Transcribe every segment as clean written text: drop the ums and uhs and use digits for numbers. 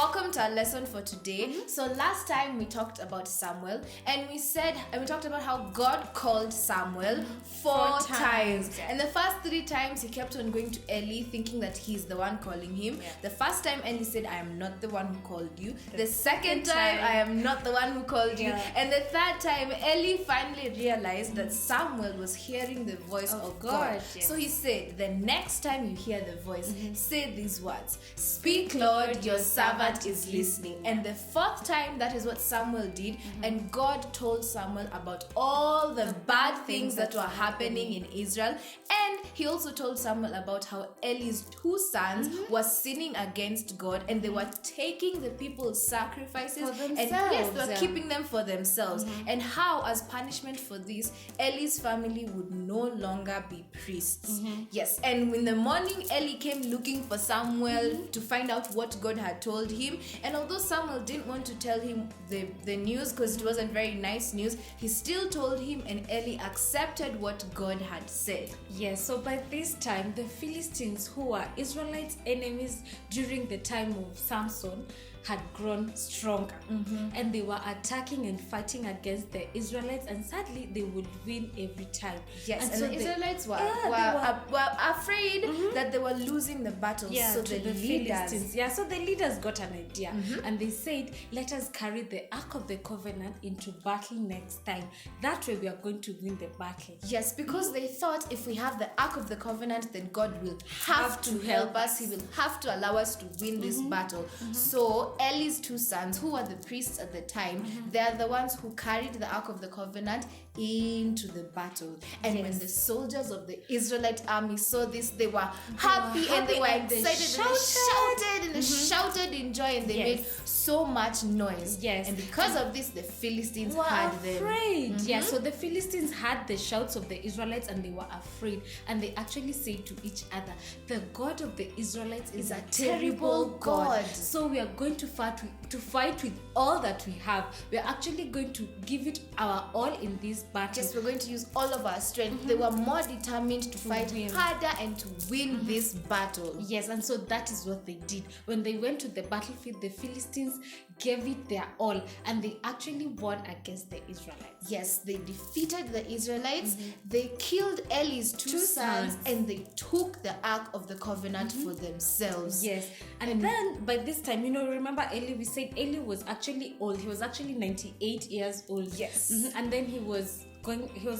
welcome to our lesson for today. So last time we talked about Samuel, and we talked about how God called Samuel four times. And the first 3 times he kept on going to Eli thinking that he's the one calling him. Yeah. The first time Eli said, I am not the one who called you. The second time, I am not the one who called you. And the third time, Eli finally realized that Samuel was hearing the voice of God. Yes. So he said, the next time you hear the voice, say these words, "Speak, Lord, your servant is listening." And the 4th time, that is what Samuel did. And God told Samuel about all the bad things that were happening in Israel. And he also told Samuel about how Eli's 2 sons were sinning against God, and they were taking the people's sacrifices and yes, they were keeping them for themselves. And how, as punishment for this, Eli's family would no longer be priests. Yes, and in the morning, Eli came looking for Samuel to find out what God had told him. And although Samuel didn't want to tell him the news because it wasn't very nice news, he still told him, and Eli accepted what God had said. Yes, so by this time, the Philistines, who were Israelites' enemies during the time of Samson, had grown stronger, and they were attacking and fighting against the Israelites, and sadly they would win every time. Yes, and so the Israelites were afraid that they were losing the battle. So the Philistines. So the leaders got an idea, and they said, let us carry the Ark of the Covenant into battle next time. That way we are going to win the battle. Yes, because they thought if we have the Ark of the Covenant, then God will have to help us. He will have to allow us to win this battle. So Eli's 2 sons, who were the priests at the time, they are the ones who carried the Ark of the Covenant into the battle. And when the soldiers of the Israelite army saw this, they were happy and they were excited. They shouted in joy, and they made so much noise. Yes. And because of this, the Philistines had them afraid. So the Philistines had the shouts of the Israelites, and they were afraid. And they actually said to each other, the God of the Israelites is a terrible God. So we are going to fight with all that we have. We are actually going to give it our all in this battle. Yes, we're going to use all of our strength. They were more determined to fight harder and to win this battle. Yes, and so that is what they did. When they went to the battlefield, the Philistines gave it their all, and they actually won against the Israelites. Yes, they defeated the Israelites. They killed Eli's 2 sons, and they took the Ark of the Covenant for themselves. Yes, and then by this time, remember Eli, we said Eli was actually old. He was actually 98 years old. Yes. And then he was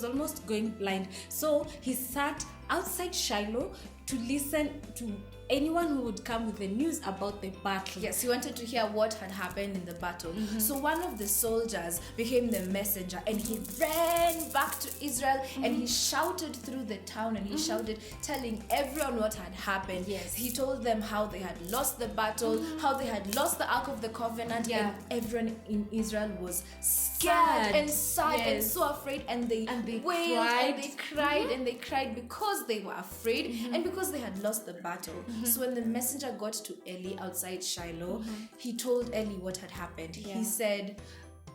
almost going blind. So he sat outside Shiloh to listen to anyone who would come with the news about the battle. Yes, he wanted to hear what had happened in the battle. So one of the soldiers became the messenger, and he ran back to Israel, and he shouted through the town, and he shouted, telling everyone what had happened. Yes. He told them how they had lost the battle, how they had lost the Ark of the Covenant, and everyone in Israel was scared and sad and so afraid, and they wailed and they cried and they cried because they were afraid and because they had lost the battle. So when the messenger got to Eli outside Shiloh, he told Eli what had happened. He said,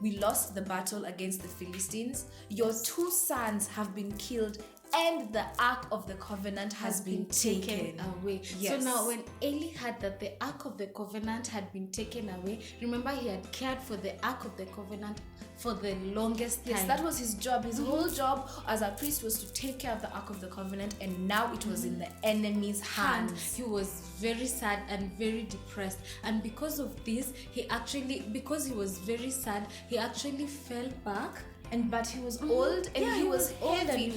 we lost the battle against the Philistines. Your 2 sons have been killed, and the Ark of the Covenant has been taken away. Yes. So now when Eli heard that the Ark of the Covenant had been taken away, remember he had cared for the Ark of the Covenant for the longest time. Yes, that was his job. His whole job as a priest was to take care of the Ark of the Covenant, and now it was in the enemy's hands. He was very sad and very depressed, and because of this, because he was very sad, he actually fell back. But he was old, and he was heavy.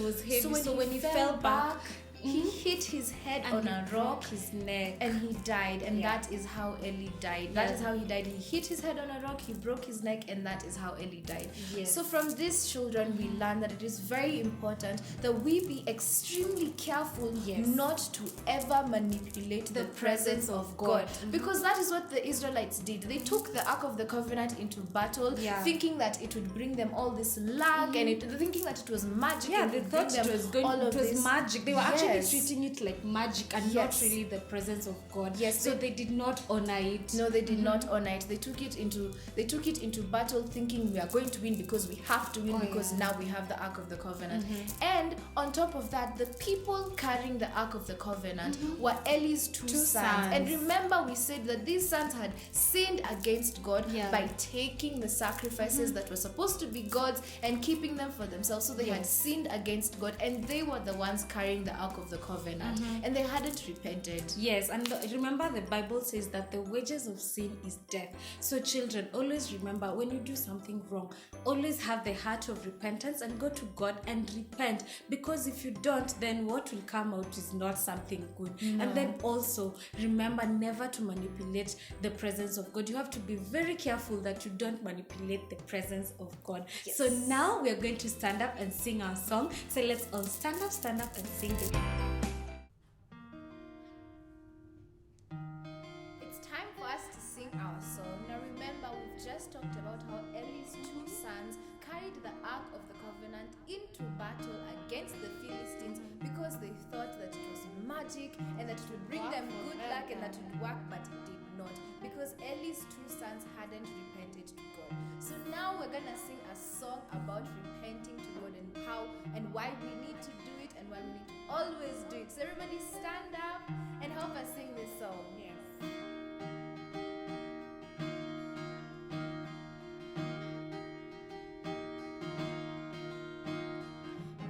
So when he fell back, he hit his head on a rock, his neck, and he died. And that is how Eli died. That is how he died. He hit his head on a rock, he broke his neck, and that is how Eli died. So from these children, we learn that it is very important that we be extremely careful not to ever manipulate the presence of God. Because that is what the Israelites did. They took the Ark of the Covenant into battle, thinking that it would bring them all this luck, and thinking that it was magic. They thought it was magic. They were actually Yes. treating it like magic and Yes. not really the presence of God. Yes, So they did not honor it. No, they did not honor it. They took it into battle, thinking we are going to win because we have to win, because now we have the Ark of the Covenant. And on top of that, the people carrying the Ark of the Covenant were Eli's two sons. And remember, we said that these sons had sinned against God by taking the sacrifices that were supposed to be God's and keeping them for themselves. So they had sinned against God, and they were the ones carrying the Ark of the Covenant, and they hadn't repented. Yes, and remember, the Bible says that the wages of sin is death. So children, always remember, when you do something wrong, always have the heart of repentance and go to God and repent, because if you don't, then what will come out is not something good. And then also remember never to manipulate the presence of God. You have to be very careful that you don't manipulate the presence of God. Yes. So now we are going to stand up and sing our song. So let's all stand up and sing it. It's time for us to sing our song. Now remember, we've just talked about how Eli's two sons carried the Ark of the Covenant into battle against the Philistines because they thought that it was magic and that it would bring them good luck and that it would work, but it did not, because Eli's two sons hadn't repented to God. So now we're gonna sing a song about repenting to God and how and why we need to do it and why we need to always do it. So everybody stand up and help us sing this song. Yes.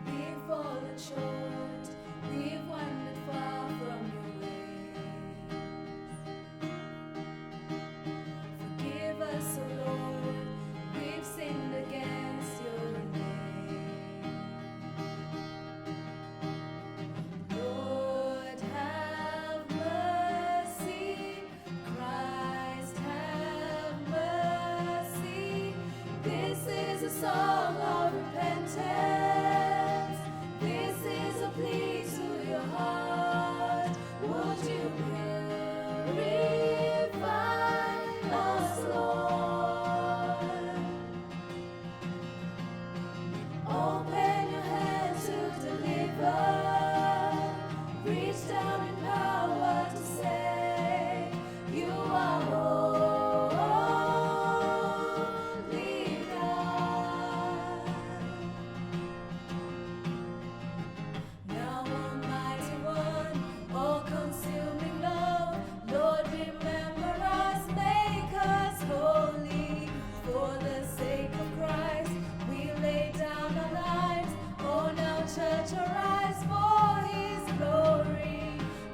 We've fallen short, we've wandered far from your ways. Forgive us, O Lord, we've sinned against your name. Lord, have mercy, Christ, have mercy. This is a song of repentance. This is a plea to your heart. Would you purify us, Lord? Open your hand to deliver. Reach down in power to say, you are holy God. Now, Almighty One, all-consuming love, Lord, remember us, make us holy. For the sake of Christ, we lay down our lives. Oh, now, church, arise for His glory.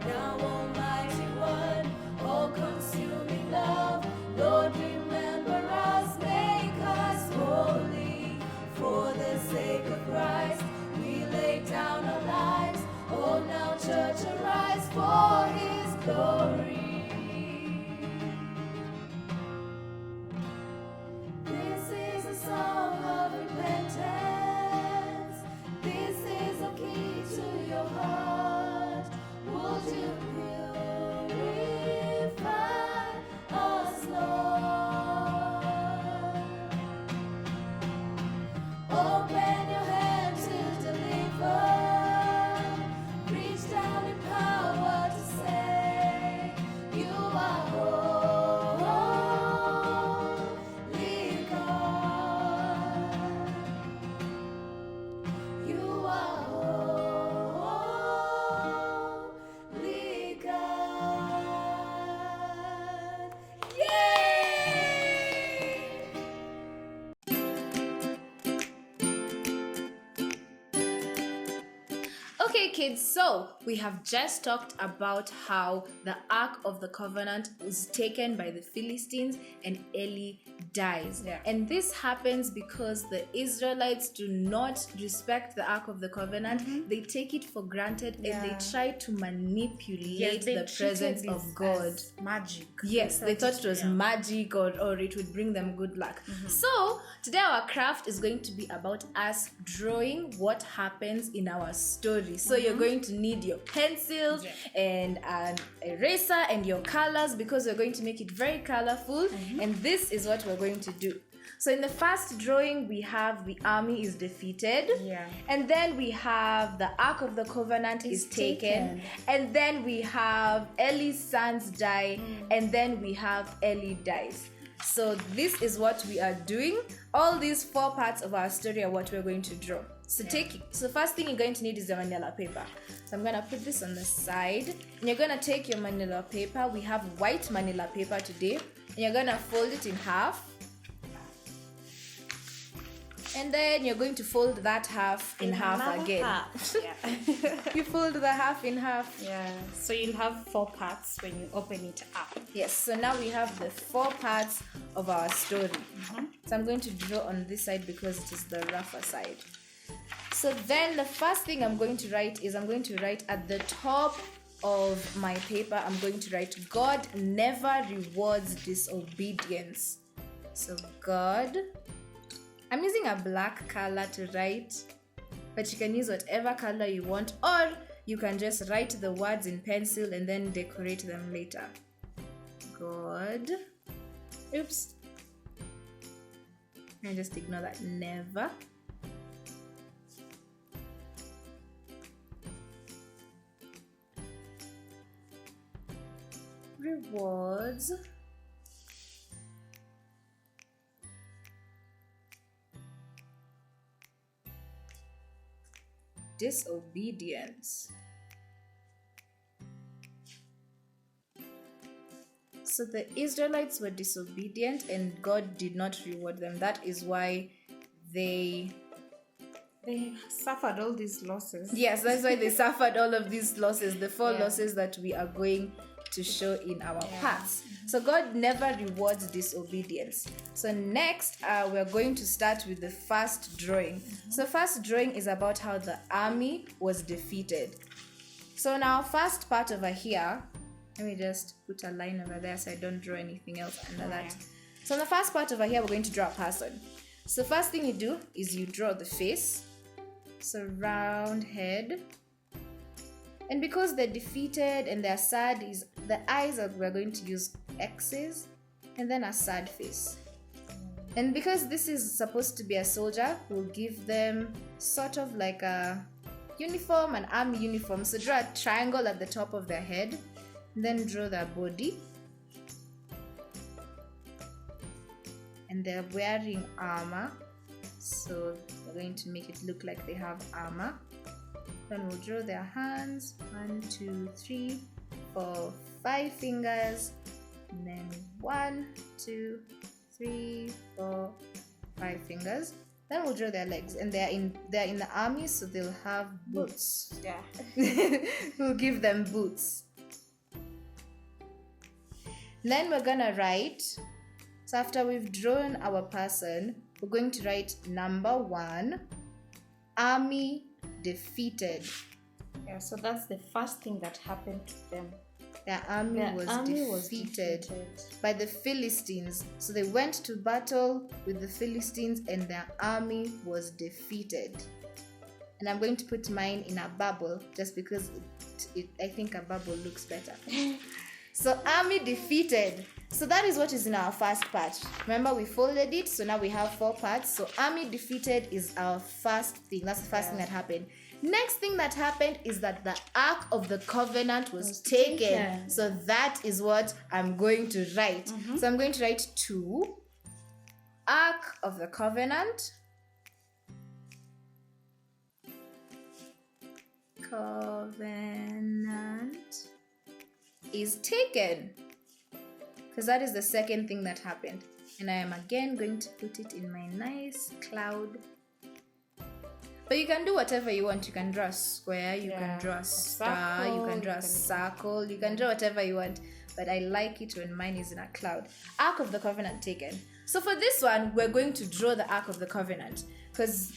Now, Almighty One, all-consuming love, Lord, remember us, make us holy. For the sake of Christ, we lay down our lives. Oh, now, church, arise for His glory. This is a song of repentance. This is a key to your heart. Would you purify us, Lord? Open your hand to deliver. Reach down in power to say, you are holy God. You are holy God. Yay! Okay, kids, so we have just talked about how the Ark of the Covenant was taken by the Philistines and Eli dies. And this happens because the Israelites do not respect the Ark of the Covenant. They take it for granted and they try to manipulate the presence of God. Magic. Yes, they thought it was magic or it would bring them good luck. So today our craft is going to be about us drawing what happens in our story. So you're going to need your pencils and an eraser and your colors, because we're going to make it very colorful. And this is what we're going to do. So in the first drawing, we have the army is defeated. And then we have the Ark of the Covenant is taken. And then we have Eli's sons die. And then we have Eli dies. So this is what we are doing. All these 4 parts of our story are what we're going to draw. So first thing you're going to need is your manila paper. So I'm going to put this on the side. And you're going to take your manila paper. We have white manila paper today. And you're going to fold it in half. And then you're going to fold that half in half again. You fold the half in half. So you'll have 4 parts when you open it up. Yes, so now we have the 4 parts of our story. So I'm going to draw on this side because it is the rougher side. So then the first thing I'm going to write is I'm going to write at the top of my paper, I'm going to write, God never rewards disobedience. So God, I'm using a black color to write, but you can use whatever color you want, or you can just write the words in pencil and then decorate them later. God, oops, and just ignore that, never rewards disobedience. So the Israelites were disobedient and God did not reward them. That is why they suffered all these losses. Yes, that's why they suffered all of these losses, the 4 losses that we are going to show in our parts. So God never rewards disobedience. So next, we're going to start with the first drawing. So first drawing is about how the army was defeated. So now first part over here, let me just put a line over there so I don't draw anything else under that. So in the first part over here, we're going to draw a person. So first thing you do is you draw the face. So round head. And because they're defeated and they're sad, is the eyes we're going to use X's and then a sad face. And because this is supposed to be a soldier, we'll give them sort of like a uniform, an army uniform. So draw a triangle at the top of their head, and then draw their body. And they're wearing armor. So we're going to make it look like they have armor. Then we'll draw their hands, 1, 2, 3, 4, 5 fingers, and then 1, 2, 3, 4, 5 fingers. Then we'll draw their legs, and they're in the army, so they'll have boots. We'll give them boots. Then we're gonna write. So after we've drawn our person, we're going to write number 1, army defeated. So that's the first thing that happened to them. Their army was defeated by the Philistines. So they went to battle with the Philistines and their army was defeated. And I'm going to put mine in a bubble just because I think a bubble looks better. So army defeated. So that is what is in our first part. Remember, we folded it, so now we have 4 parts. So army defeated is our first thing. That's the first thing that happened. Next thing that happened is that the Ark of the Covenant was taken. So that is what I'm going to write. So I'm going to write 2, Ark of the Covenant. Covenant is taken. Because that is the second thing that happened. And I am again going to put it in my nice cloud. But you can do whatever you want. You can draw a square, you can draw a star, you can draw a circle, you can draw whatever you want. But I like it when mine is in a cloud. Ark of the Covenant taken. So for this one, we're going to draw the Ark of the Covenant. Because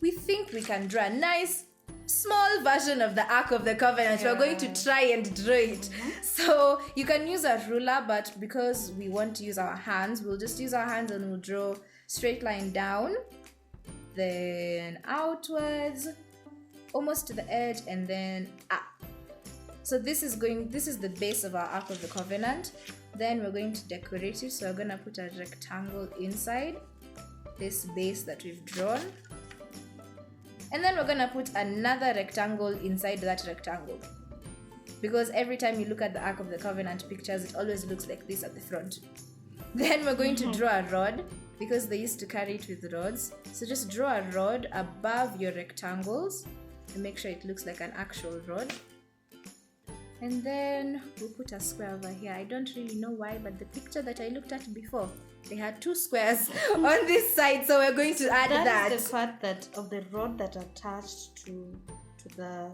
we think we can draw a nice small version of the Ark of the Covenant. We're going to try and draw it. So you can use a ruler, but because we want to use our hands, we'll just use our hands and we'll draw straight line down, then outwards, almost to the edge and then up. So this is the base of our Ark of the Covenant. Then we're going to decorate it. So we're going to put a rectangle inside this base that we've drawn. And then we're going to put another rectangle inside that rectangle. Because every time you look at the Ark of the Covenant pictures, it always looks like this at the front. Then we're going to draw a rod, because they used to carry it with rods. So just draw a rod above your rectangles and make sure it looks like an actual rod. And then we'll put a square over here. I don't really know why, but the picture that I looked at before, they had 2 squares on this side, so we're going to add that. That is the part of the rod that attached to the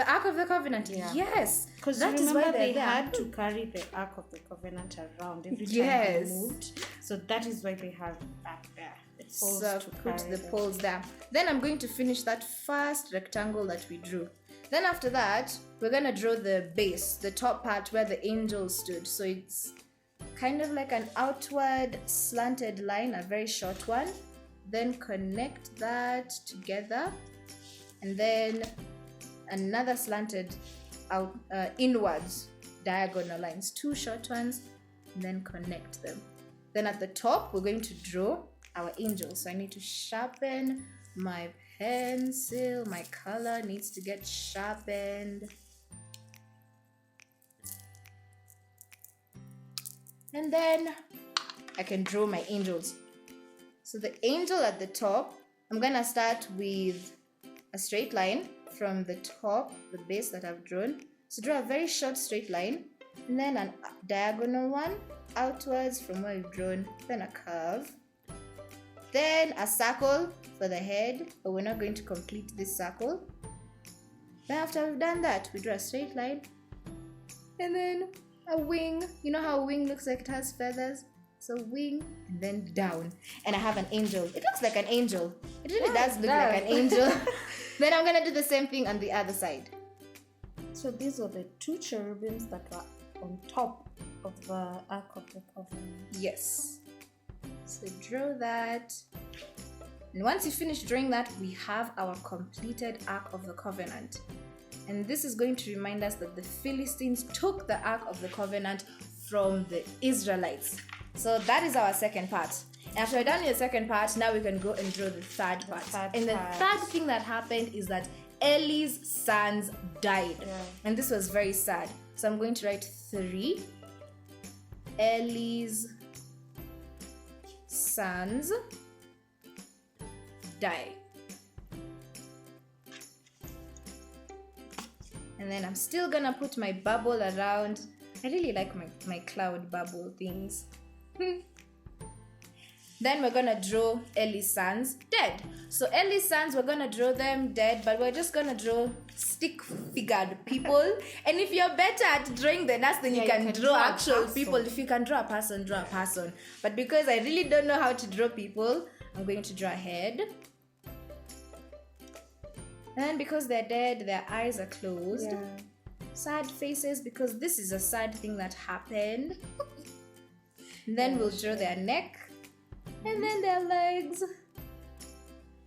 Ark of the Covenant. Yeah. Yes, because that is why they had to carry the Ark of the Covenant around every time they moved. So that is why they have that there. So put the poles there. Then I'm going to finish that first rectangle that we drew. Then after that, we're going to draw the base, the top part where the angel stood. So it's kind of like an outward slanted line, a very short one. Then connect that together. And then another slanted out inwards diagonal lines, 2 short ones, and then connect them. Then at the top, we're going to draw our angel. So I need to sharpen my pencil. My color needs to get sharpened. And then I can draw my angels. So the angel at the top, I'm gonna start with a straight line from the top, the base that I've drawn. So draw a very short straight line, and then a diagonal one outwards from where you've drawn, then a curve, then a circle for the head, but we're not going to complete this circle. Then after we've done that, we draw a straight line, and then a wing. You know how a wing looks like it has feathers? So wing, and then down. And I have an angel. It looks like an angel. It really does look like an angel. Then I'm gonna do the same thing on the other side. So these are the 2 cherubims that were on top of the Ark of the Covenant. Yes. So draw that. And once you finish drawing that, we have our completed Ark of the Covenant. And this is going to remind us that the Philistines took the Ark of the Covenant from the Israelites. So that is our second part. And after we're done with the second part, now we can go and draw the third part. The third thing that happened is that Eli's sons died. Yeah. And this was very sad. So I'm going to write 3. Eli's sons die. And then I'm still gonna put my bubble around. I really like my cloud bubble things. Then we're gonna draw Eli's sons dead. So Eli's sons, we're gonna draw them dead, but we're just gonna draw stick-figured people. And if you're better at drawing than us, then you can draw actual people. If you can draw a person, draw a person. But because I really don't know how to draw people, I'm going to draw a head. And because they're dead, their eyes are closed. Yeah. Sad faces, because this is a sad thing that happened. And then we'll draw their neck. And then their legs,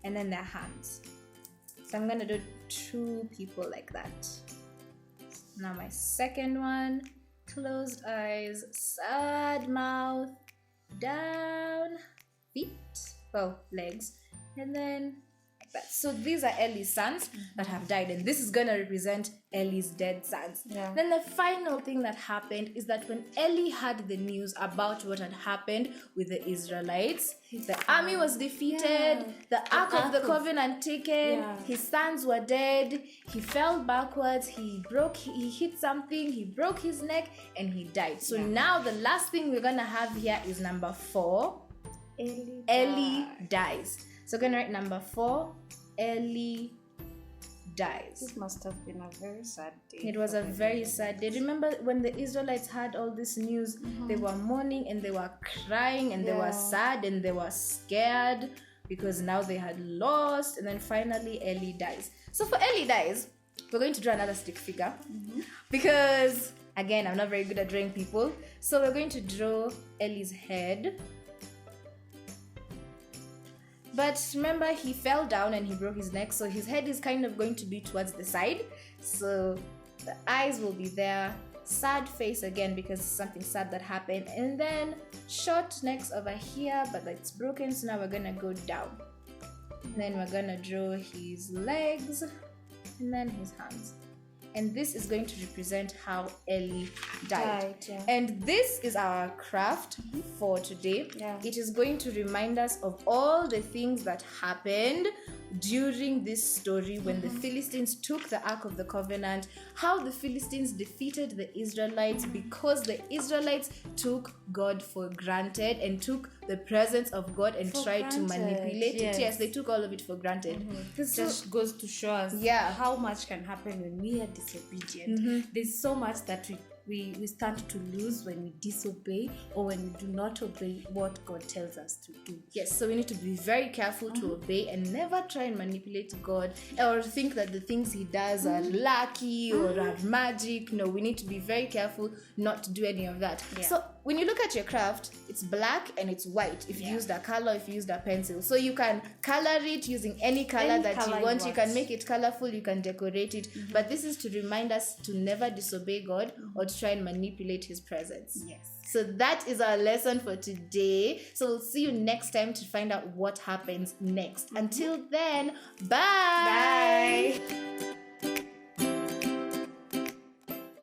and then their hands. So I'm gonna do 2 people like that. Now my second one, closed eyes, sad mouth, down, feet, legs, and then like that. So these are Eli's sons that have died, and this is gonna represent Eli's dead sons. Yeah. Then the final thing that happened is that when Eli had the news about what had happened with the Israelites, the army was defeated, the Ark of the Covenant taken, his sons were dead, he fell backwards, he hit something, he broke his neck, and he died. So now the last thing we're gonna have here is number 4. Eli dies. So we're gonna write number 4, Eli dies. It must have been a very sad day. It was a very sad day. Remember when the Israelites had all this news, they were mourning and they were crying and they were sad and they were scared because now they had lost. And then finally Eli dies. So for Eli dies, we're going to draw another stick figure because again, I'm not very good at drawing people. So we're going to draw Eli's head. But remember, he fell down and he broke his neck, so his head is kind of going to be towards the side. So the eyes will be there. Sad face again because something sad that happened. And then short necks over here, but it's broken, so now we're gonna go down. And then we're gonna draw his legs and then his hands. And this is going to represent how Eli died. Yeah. And this is our craft for today. Yeah. It is going to remind us of all the things that happened during this story when the Philistines took the Ark of the Covenant, how the Philistines defeated the Israelites because the Israelites took God for granted and took the presence of God and tried to manipulate it. Yes, they took all of it for granted. This just goes to show us how much can happen when we are disobedient. There's so much that we stand to lose when we disobey or when we do not obey what God tells us to do. Yes, so we need to be very careful to obey and never try and manipulate God or think that the things he does are lucky or are magic. No, we need to be very careful not to do any of that. Yeah. So when you look at your craft, it's black and it's white if you used a color, if you used a pencil. So you can color it using any color that you want. You can make it colorful, you can decorate it. But this is to remind us to never disobey God or to try and manipulate his presence. Yes. So that is our lesson for today. So we'll see you next time to find out what happens next. Until then, bye.